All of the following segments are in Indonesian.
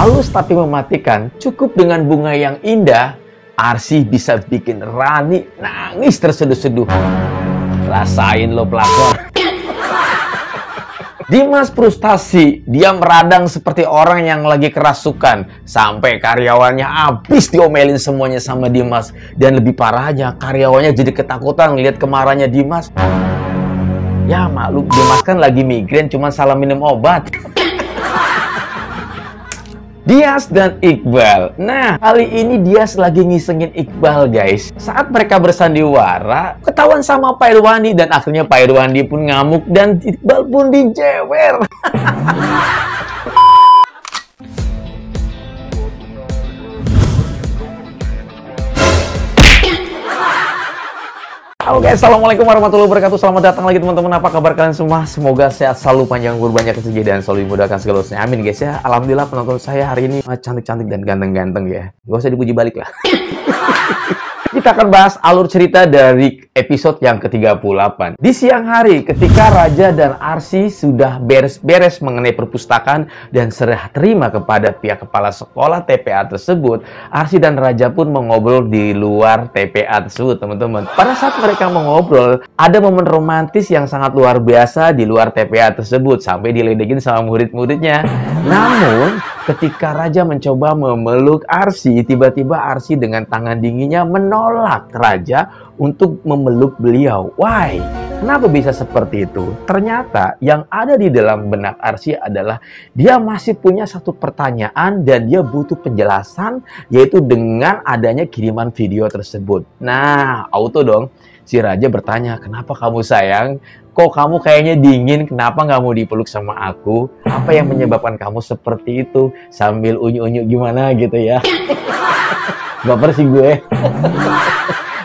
Halus tapi mematikan, cukup dengan bunga yang indah, Arsy bisa bikin Rani nangis terseduh-seduh. Rasain lo pelakor. Dimas frustasi, dia meradang seperti orang yang lagi kerasukan. Sampai karyawannya habis diomelin semuanya sama Dimas. Dan lebih parahnya, karyawannya jadi ketakutan ngeliat kemarahannya Dimas. Ya maklum, Dimas kan lagi migrain, cuma salah minum obat. Dias dan Iqbal. Nah, kali ini Dias lagi ngisengin Iqbal, guys. Saat mereka bersandiwara, ketahuan sama Pak Irwandi dan akhirnya Pak Irwandi pun ngamuk dan Iqbal pun dijewer. Halo guys, assalamualaikum warahmatullahi wabarakatuh. Selamat datang lagi teman-teman. Apa kabar kalian semua? Semoga sehat selalu, panjang umur, banyak rezeki dan selalu dimudahkan segala urusannya. Amin guys ya. Alhamdulillah penonton saya hari ini cantik-cantik dan ganteng-ganteng ya. Gak usah dipuji balik lah. Kita akan bahas alur cerita dari episode yang ke-38. Di siang hari, ketika Raja dan Arsy sudah beres-beres mengenai perpustakaan dan serah terima kepada pihak kepala sekolah TPA tersebut, Arsy dan Raja pun mengobrol di luar TPA tersebut, teman-teman. Pada saat mereka mengobrol, ada momen romantis yang sangat luar biasa di luar TPA tersebut, sampai diledekin sama murid-muridnya. Namun, ketika Raja mencoba memeluk Arsy, tiba-tiba Arsy dengan tangan dinginnya menolak Raja untuk memeluk beliau. Why? Kenapa bisa seperti itu? Ternyata yang ada di dalam benak Arsy adalah dia masih punya satu pertanyaan dan dia butuh penjelasan, yaitu dengan adanya kiriman video tersebut. Nah, auto dong. Si Raja bertanya, kenapa kamu sayang? Kok kamu kayaknya dingin? Kenapa nggak mau dipeluk sama aku? Apa yang menyebabkan kamu seperti itu? Sambil unyu-unyu gimana gitu ya. Baper sih gue.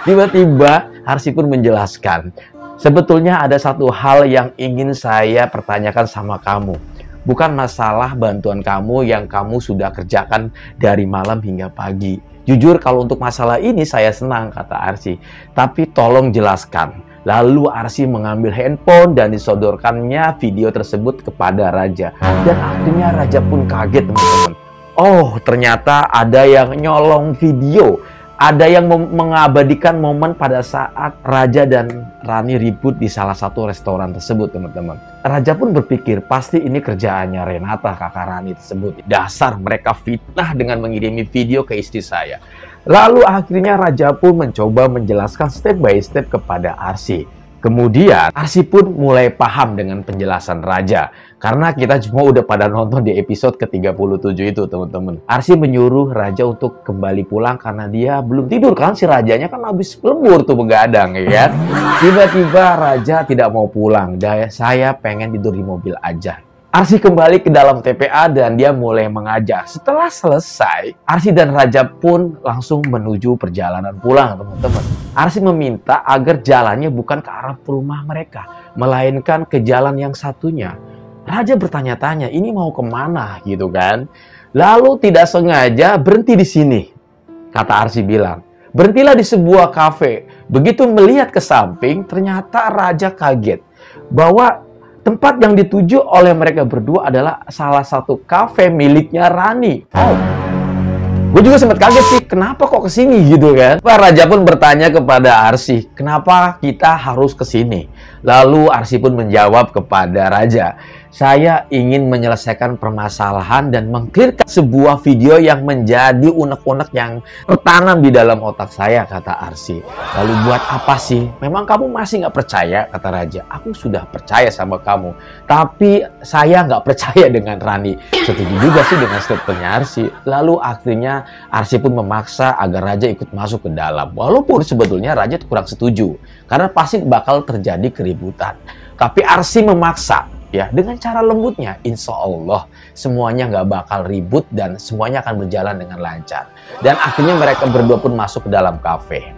Tiba-tiba Arsy pun menjelaskan, sebetulnya ada satu hal yang ingin saya pertanyakan sama kamu. Bukan masalah bantuan kamu yang kamu sudah kerjakan dari malam hingga pagi. Jujur kalau untuk masalah ini saya senang, kata Arsy. Tapi tolong jelaskan. Lalu Arsy mengambil handphone dan disodorkannya video tersebut kepada Raja. Dan akhirnya Raja pun kaget, teman-teman. Oh, ternyata ada yang nyolong video. Ada yang mengabadikan momen pada saat Raja dan Rani ribut di salah satu restoran tersebut, teman-teman. Raja pun berpikir, pasti ini kerjaannya Renata, kakak Rani tersebut. Dasar mereka fitnah dengan mengirimi video ke istri saya. Lalu akhirnya Raja pun mencoba menjelaskan step by step kepada Arsy. Kemudian Arsy pun mulai paham dengan penjelasan Raja. Karena kita semua udah pada nonton di episode ke-37 itu, teman-teman. Arsy menyuruh Raja untuk kembali pulang karena dia belum tidur kan. Si Rajanya kan habis lembur tuh begadang, ya kan. Tiba-tiba Raja tidak mau pulang. Saya pengen tidur di mobil aja. Arsy kembali ke dalam TPA dan dia mulai mengajar. Setelah selesai, Arsy dan Raja pun langsung menuju perjalanan pulang, teman-teman. Arsy meminta agar jalannya bukan ke arah rumah mereka, melainkan ke jalan yang satunya. Raja bertanya-tanya, ini mau kemana gitu kan? Lalu tidak sengaja berhenti di sini, kata Arsy bilang. Berhentilah di sebuah kafe. Begitu melihat ke samping, ternyata Raja kaget bahwa tempat yang dituju oleh mereka berdua adalah salah satu kafe miliknya Rani. Oh, gue juga sempat kaget sih, kenapa kok kesini gitu kan? Raja pun bertanya kepada Arsy, kenapa kita harus kesini? Lalu Arsy pun menjawab kepada Raja, saya ingin menyelesaikan permasalahan dan mengclearkan sebuah video yang menjadi unek-unek yang tertanam di dalam otak saya, kata Arsy. Lalu buat apa sih? Memang kamu masih nggak percaya, kata Raja. Aku sudah percaya sama kamu, tapi saya nggak percaya dengan Rani. Setuju juga sih dengan statementnya Arsy. Lalu akhirnya Arsy pun memaksa agar Raja ikut masuk ke dalam. Walaupun sebetulnya Raja kurang setuju, karena pasti bakal terjadi keributan. Tapi Arsy memaksa. Ya, dengan cara lembutnya, insya Allah semuanya nggak bakal ribut dan semuanya akan berjalan dengan lancar. Dan akhirnya mereka berdua pun masuk ke dalam kafe.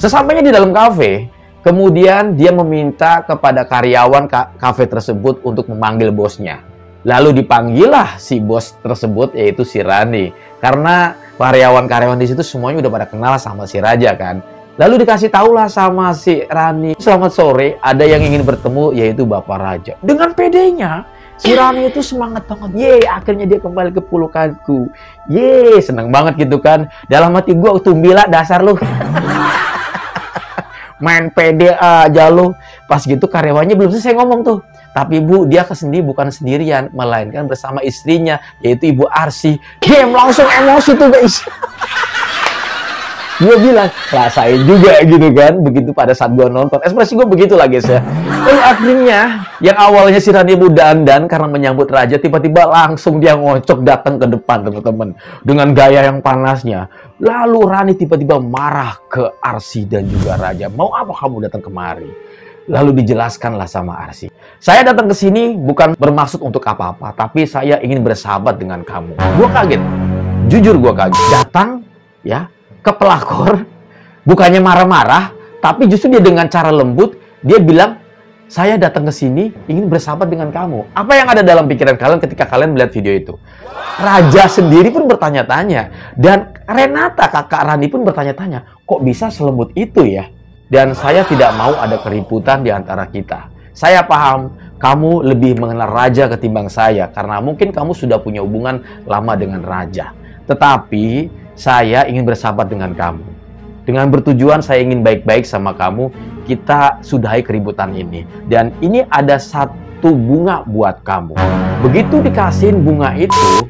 Sesampainya di dalam kafe, kemudian dia meminta kepada karyawan kafe tersebut untuk memanggil bosnya. Lalu dipanggillah si bos tersebut, yaitu si Rani. Karena karyawan-karyawan di situ semuanya udah pada kenal sama si Raja kan. Lalu dikasih tahulah sama si Rani, selamat sore, ada yang ingin bertemu yaitu Bapak Raja. Dengan pedenya, Si Rani itu semangat banget. Yeay, akhirnya dia kembali ke pelukanku. Yeay, seneng banget gitu kan. Dalam hati gue, tumbila dasar lu. Main pede aja lu. Pas gitu karyawannya belum selesai ngomong tuh. Tapi Bu, dia bukan sendirian, melainkan bersama istrinya, yaitu Ibu Arsy. Game langsung emosi tuh guys. Gue bilang, rasain juga gitu kan. Begitu pada saat gue nonton. Ekspresi gue begitu lah guys ya. Akhirnya, yang awalnya si Rani dandan karena menyambut raja, tiba-tiba langsung dia ngocok datang ke depan teman-teman. Dengan gaya yang panasnya. Lalu Rani tiba-tiba marah ke Arsy dan juga raja. Mau apa kamu datang kemari? Lalu dijelaskanlah sama Arsy. Saya datang ke sini bukan bermaksud untuk apa-apa. Tapi saya ingin bersahabat dengan kamu. Gue kaget. Jujur gue kaget. Datang ya ke pelakor, bukannya marah-marah, tapi justru dia dengan cara lembut, dia bilang, saya datang ke sini ingin bersahabat dengan kamu. Apa yang ada dalam pikiran kalian ketika kalian melihat video itu? Raja sendiri pun bertanya-tanya, dan Renata, kakak Rani pun bertanya-tanya, kok bisa selembut itu ya? Dan saya tidak mau ada keributan di antara kita. Saya paham, kamu lebih mengenal raja ketimbang saya, karena mungkin kamu sudah punya hubungan lama dengan raja. Tetapi, saya ingin bersahabat dengan kamu. Dengan bertujuan saya ingin baik-baik sama kamu, kita sudahi keributan ini. Dan ini ada satu bunga buat kamu. Begitu dikasihin bunga itu,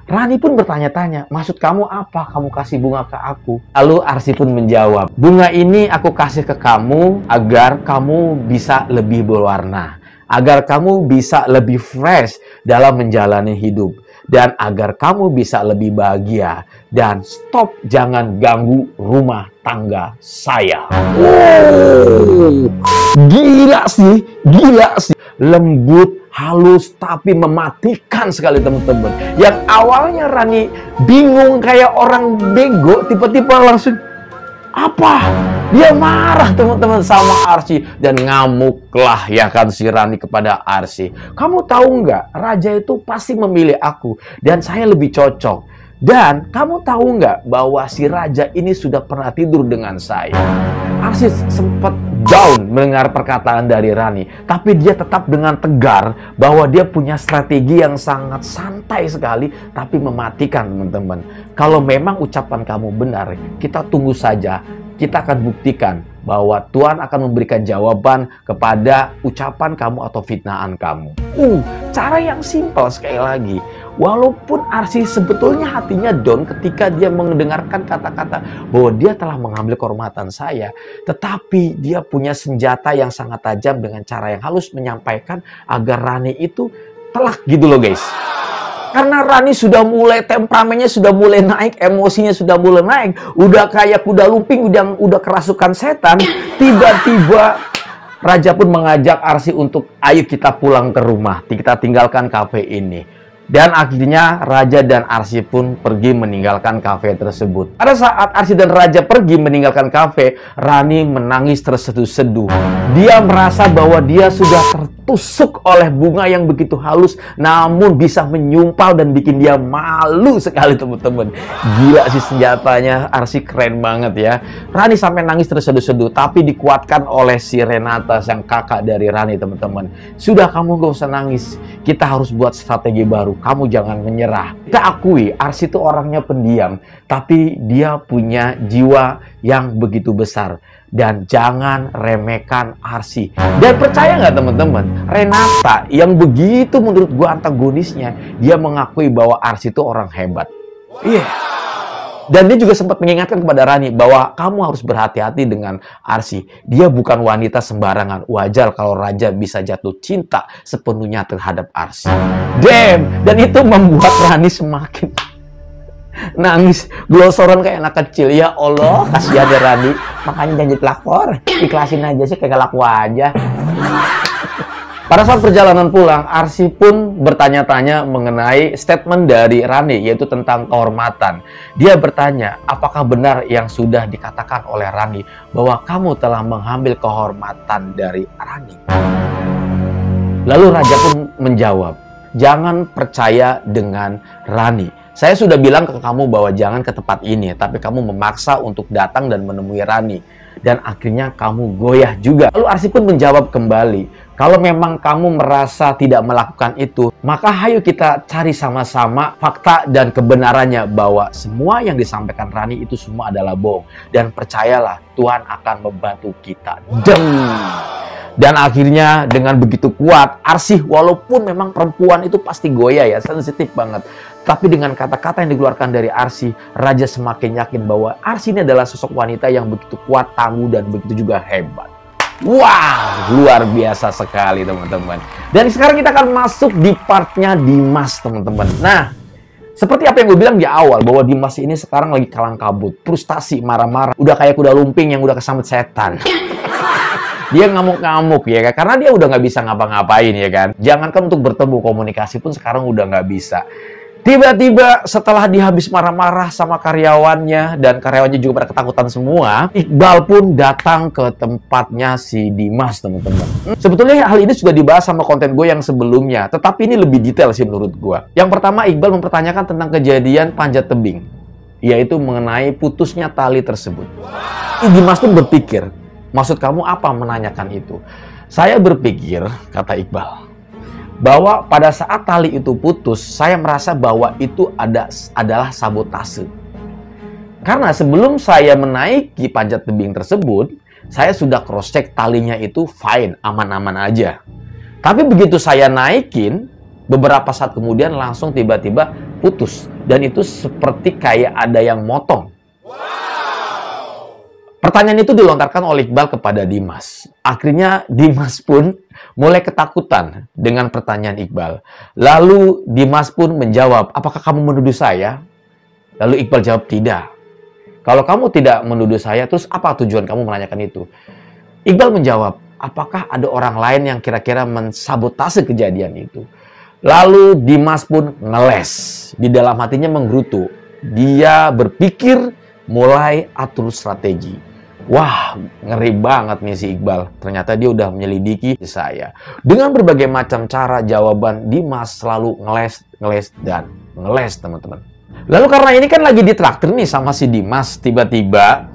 Rani pun bertanya-tanya, maksud kamu apa kamu kasih bunga ke aku? Lalu Arsy pun menjawab, bunga ini aku kasih ke kamu agar kamu bisa lebih berwarna. Agar kamu bisa lebih fresh dalam menjalani hidup. Dan agar kamu bisa lebih bahagia. Dan stop jangan ganggu rumah tangga saya. Wow, gila sih. Lembut, halus, tapi mematikan sekali teman-teman. Yang awalnya Rani bingung kayak orang bego, tiba-tiba langsung apa? Dia marah teman-teman sama Arsy dan ngamuklah ya kan si Rani kepada Arsy. Kamu tahu nggak? Raja itu pasti memilih aku dan saya lebih cocok. Dan kamu tahu nggak bahwa si raja ini sudah pernah tidur dengan saya? Arsy sempat down mendengar perkataan dari Rani, tapi dia tetap dengan tegar bahwa dia punya strategi yang sangat santai sekali, tapi mematikan teman-teman. Kalau memang ucapan kamu benar, kita tunggu saja. Kita akan buktikan bahwa Tuhan akan memberikan jawaban kepada ucapan kamu atau fitnahan kamu. Cara yang simpel sekali lagi. Walaupun Arsy sebetulnya hatinya down ketika dia mendengarkan kata-kata bahwa dia telah mengambil kehormatan saya. Tetapi dia punya senjata yang sangat tajam dengan cara yang halus menyampaikan agar Rani itu telak gitu loh guys. Karena Rani sudah mulai temperamennya sudah mulai naik, emosinya sudah mulai naik, udah kayak kuda lumping, udah kerasukan setan. Tiba-tiba Raja pun mengajak Arsy untuk ayo kita pulang ke rumah, kita tinggalkan kafe ini. Dan akhirnya Raja dan Arsy pun pergi meninggalkan kafe tersebut. Pada saat Arsy dan Raja pergi meninggalkan kafe, Rani menangis terseduh-seduh. Dia merasa bahwa dia sudah tertusuk oleh bunga yang begitu halus, namun bisa menyumpal dan bikin dia malu sekali teman-teman. Gila sih senjatanya Arsy, keren banget ya. Rani sampai nangis terseduh-seduh, tapi dikuatkan oleh si Renata, sang kakak dari Rani teman-teman. Sudah, kamu gak usah nangis. Kita harus buat strategi baru. Kamu jangan menyerah. Kita akui, Arsy itu orangnya pendiam, tapi dia punya jiwa yang begitu besar. Dan jangan remehkan Arsy. Dan percaya nggak teman-teman, Renata yang begitu menurut gua antagonisnya, dia mengakui bahwa Arsy itu orang hebat. Iya. Dan dia juga sempat mengingatkan kepada Rani bahwa kamu harus berhati-hati dengan Arsy. Dia bukan wanita sembarangan. Wajar kalau Raja bisa jatuh cinta sepenuhnya terhadap Arsy. Damn! Dan itu membuat Rani semakin nangis, glosoran kayak anak kecil. Ya Allah, kasihan ya Rani. Makanya janji pelakor. Ikhlasin aja sih, kayak laku aja. Pada saat perjalanan pulang, Arsy pun bertanya-tanya mengenai statement dari Rani, yaitu tentang kehormatan. Dia bertanya, apakah benar yang sudah dikatakan oleh Rani bahwa kamu telah mengambil kehormatan dari Rani? Lalu Raja pun menjawab, jangan percaya dengan Rani. Saya sudah bilang ke kamu bahwa jangan ke tempat ini, tapi kamu memaksa untuk datang dan menemui Rani. dan akhirnya kamu goyah juga. Lalu Arsy pun menjawab kembali, kalau memang kamu merasa tidak melakukan itu, maka ayo kita cari sama-sama fakta dan kebenarannya bahwa semua yang disampaikan Rani itu semua adalah bohong. Dan percayalah, Tuhan akan membantu kita. Dan akhirnya dengan begitu kuat, Arsy walaupun memang perempuan itu pasti goyah ya, sensitif banget. Tapi dengan kata-kata yang dikeluarkan dari Arsy, Raja semakin yakin bahwa Arsy ini adalah sosok wanita yang begitu kuat, tangguh, dan begitu juga hebat. Wow, luar biasa sekali teman-teman. Dan sekarang kita akan masuk di partnya Dimas teman-teman. Nah, seperti apa yang gue bilang di awal, bahwa Dimas ini sekarang lagi kalang kabut, frustasi, marah-marah, udah kayak kuda lumping yang udah kesambet setan. Dia ngamuk-ngamuk ya kan, karena dia udah nggak bisa ngapa-ngapain ya kan. Jangankan untuk bertemu, komunikasi pun sekarang udah nggak bisa. Tiba-tiba setelah dia habis marah-marah sama karyawannya, dan karyawannya juga pada ketakutan semua, Iqbal pun datang ke tempatnya si Dimas teman-teman. Sebetulnya hal ini sudah dibahas sama konten gue yang sebelumnya, tetapi ini lebih detail sih menurut gue. Yang pertama, Iqbal mempertanyakan tentang kejadian panjat tebing, yaitu mengenai putusnya tali tersebut. Dimas pun berpikir, maksud kamu apa menanyakan itu? Saya berpikir, kata Iqbal, bahwa pada saat tali itu putus, saya merasa bahwa itu adalah sabotase. Karena sebelum saya menaiki panjat tebing tersebut, saya sudah cross-check talinya itu fine, aman-aman aja. Tapi begitu saya naikin, beberapa saat kemudian langsung tiba-tiba putus. Dan itu seperti kayak ada yang motong. Pertanyaan itu dilontarkan oleh Iqbal kepada Dimas. Akhirnya Dimas pun mulai ketakutan dengan pertanyaan Iqbal. Lalu Dimas pun menjawab, apakah kamu menuduh saya? Lalu Iqbal jawab, tidak. Kalau kamu tidak menuduh saya, terus apa tujuan kamu menanyakan itu? Iqbal menjawab, apakah ada orang lain yang kira-kira mensabotase kejadian itu? Lalu Dimas pun ngeles. Di dalam hatinya menggerutu. Dia berpikir mulai atur strategi. Wah, ngeri banget nih si Iqbal. Ternyata dia udah menyelidiki saya. Dengan berbagai macam cara, jawaban Dimas selalu ngeles, dan ngeles, teman-teman. Lalu karena ini kan lagi ditraktir nih sama si Dimas, tiba-tiba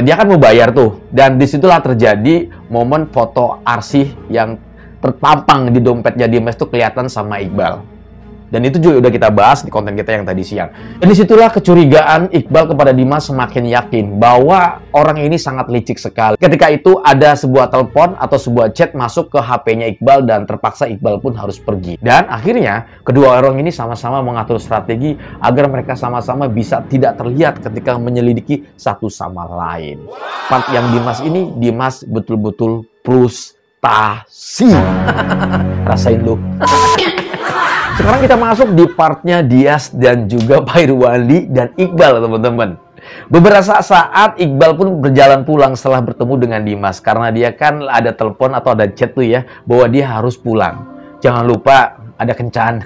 dia kan mau bayar tuh. Dan disitulah terjadi momen foto Arsy yang terpampang di dompetnya Dimas tuh kelihatan sama Iqbal. Dan itu juga udah kita bahas di konten kita yang tadi siang. Dan disitulah kecurigaan Iqbal kepada Dimas semakin yakin bahwa orang ini sangat licik sekali. Ketika itu ada sebuah telepon atau sebuah chat masuk ke HP-nya Iqbal dan terpaksa Iqbal pun harus pergi. Dan akhirnya kedua orang ini sama-sama mengatur strategi agar mereka sama-sama bisa tidak terlihat ketika menyelidiki satu sama lain. Part yang Dimas ini, Dimas betul-betul frustasi. Rasain lu. Sekarang kita masuk di partnya Dias dan juga Pak Irwandi dan Iqbal, teman-teman. Beberapa saat Iqbal pun berjalan pulang setelah bertemu dengan Dimas. Karena dia kan ada telepon atau ada chat tuh ya, bahwa dia harus pulang. Jangan lupa ada kencan.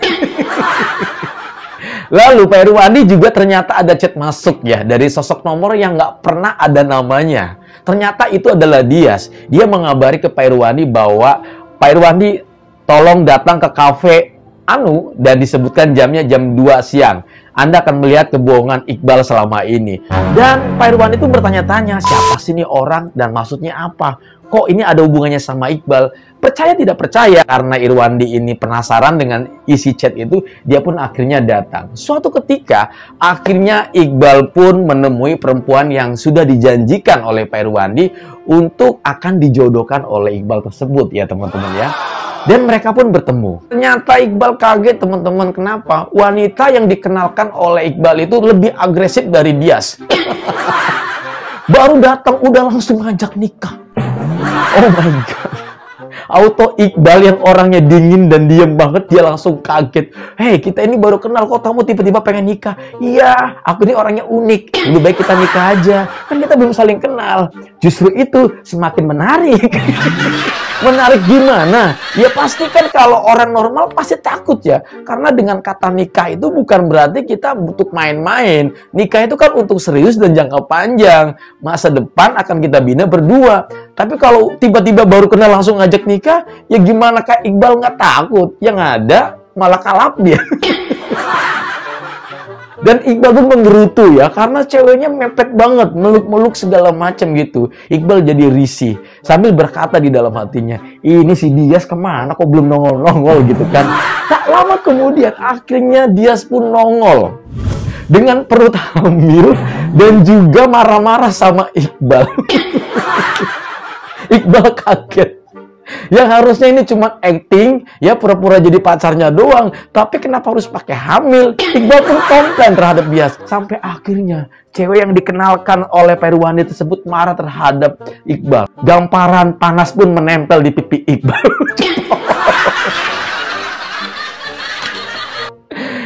Lalu Pak Irwandi juga ternyata ada chat masuk ya, dari sosok nomor yang nggak pernah ada namanya. Ternyata itu adalah Dias. Dia mengabari ke Pak Irwandi bahwa, Pak Irwandi tolong datang ke kafe dan disebutkan jamnya jam 2 siang. Anda akan melihat kebohongan Iqbal selama ini. Dan Pak Irwandi itu bertanya-tanya, siapa sih ini orang dan maksudnya apa? Kok ini ada hubungannya sama Iqbal? Percaya tidak percaya, karena Irwandi ini penasaran dengan isi chat itu, dia pun akhirnya datang. Suatu ketika, akhirnya Iqbal pun menemui perempuan yang sudah dijanjikan oleh Pak Irwandi untuk akan dijodohkan oleh Iqbal tersebut ya teman-teman ya. Dan mereka pun bertemu. Ternyata Iqbal kaget teman-teman. Kenapa? Wanita yang dikenalkan oleh Iqbal itu lebih agresif dari Dias. Baru datang udah langsung ngajak nikah. Oh my God. Auto Iqbal yang orangnya dingin dan diem banget, dia langsung kaget. Hei, kita ini baru kenal, kok kamu tiba-tiba pengen nikah? Iya, aku ini orangnya unik. Lebih baik kita nikah aja. Kan kita belum saling kenal. Justru itu semakin menarik. Menarik gimana? Ya pasti kan kalau orang normal pasti takut ya. Karena dengan kata nikah itu bukan berarti kita butuh main-main. Nikah itu kan untuk serius dan jangka panjang. Masa depan akan kita bina berdua. Tapi kalau tiba-tiba baru kenal langsung ngajak nikah, ya gimana Kak Iqbal nggak takut? Yang ada malah kalap dia. Dan Iqbal pun menggerutu ya, karena ceweknya mepet banget, meluk-meluk segala macam gitu. Iqbal jadi risih, sambil berkata di dalam hatinya, ini si Dias kemana kok belum nongol-nongol gitu kan. Tak lama kemudian, akhirnya Dias pun nongol. Dengan perut hamil dan juga marah-marah sama Iqbal. Iqbal kaget. Yang harusnya ini cuma acting, ya pura-pura jadi pacarnya doang. Tapi kenapa harus pakai hamil? Iqbal pun komplain terhadap Dias. Sampai akhirnya cewek yang dikenalkan oleh Perwani tersebut marah terhadap Iqbal. Gamparan panas pun menempel di pipi Iqbal.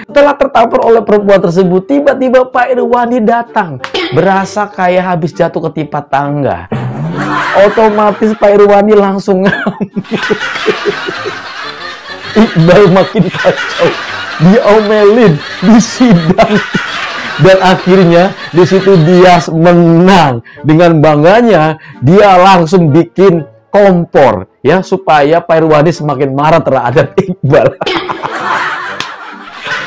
Setelah tertampar oleh perempuan tersebut, tiba-tiba Pak Irwandi datang. Berasa kayak habis jatuh ketimpa tangga. Otomatis Pak Irwandi langsung ngamuk. Iqbal makin kacau, diomelin, disidang. Dan akhirnya di situ Dias menang. Dengan bangganya dia langsung bikin kompor ya supaya Pak Irwandi semakin marah terhadap Iqbal.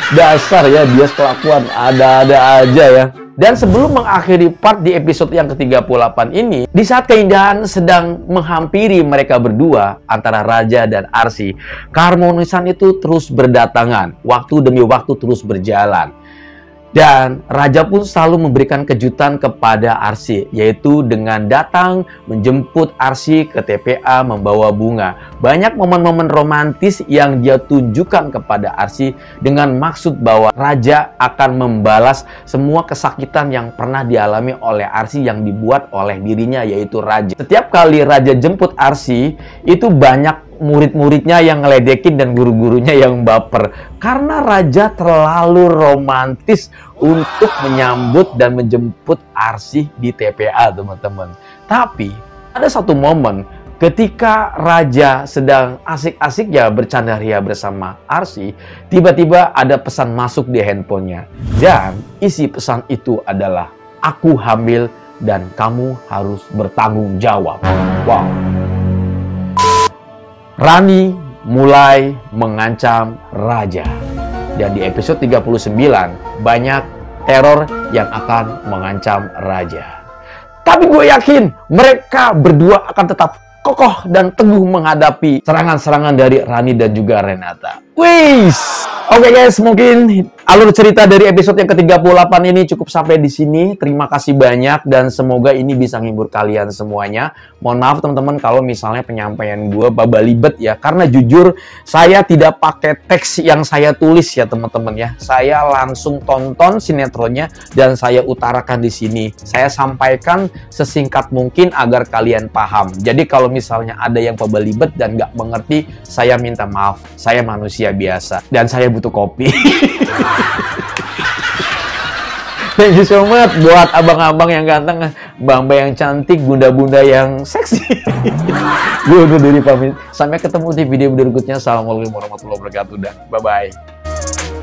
Dasar ya Dias kelakuan ada-ada aja ya. Dan sebelum mengakhiri part di episode yang ke-38 ini, di saat keindahan sedang menghampiri mereka berdua antara Raja dan Arsy, keharmonisan itu terus berdatangan, waktu demi waktu terus berjalan. Dan Raja pun selalu memberikan kejutan kepada Arsy, yaitu dengan datang menjemput Arsy ke TPA membawa bunga. Banyak momen-momen romantis yang dia tunjukkan kepada Arsy dengan maksud bahwa Raja akan membalas semua kesakitan yang pernah dialami oleh Arsy yang dibuat oleh dirinya, yaitu Raja. Setiap kali Raja jemput Arsy, itu banyak murid-muridnya yang ngeledekin dan guru-gurunya yang baper. Karena Raja terlalu romantis untuk menyambut dan menjemput Arsy di TPA, teman-teman. Tapi ada satu momen ketika Raja sedang asik-asiknya bercanda ria bersama Arsy, tiba-tiba ada pesan masuk di handphonenya. Dan isi pesan itu adalah, aku hamil dan kamu harus bertanggung jawab. Wow. Rani mulai mengancam Raja. Dan di episode 39, banyak teror yang akan mengancam Raja. Tapi gue yakin mereka berdua akan tetap kokoh dan teguh menghadapi serangan-serangan dari Rani dan juga Renata. Wis! Oke guys, mungkin alur cerita dari episode yang ke-38 ini cukup sampai di sini. Terima kasih banyak dan semoga ini bisa menghibur kalian semuanya. Mohon maaf teman-teman kalau misalnya penyampaian gue babalibet ya, karena jujur saya tidak pakai teks yang saya tulis ya teman-teman ya. Saya langsung tonton sinetronnya dan saya utarakan di sini. Saya sampaikan sesingkat mungkin agar kalian paham. Jadi kalau misalnya ada yang babalibet dan nggak mengerti, saya minta maaf. Saya manusia biasa dan saya butuh kopi. Thank you so much buat abang-abang yang ganteng, mbak-mbak yang cantik, bunda-bunda yang seksi. Gue undur diri pamit. Sampai ketemu di video berikutnya. Assalamualaikum warahmatullahi wabarakatuh. Bye-bye.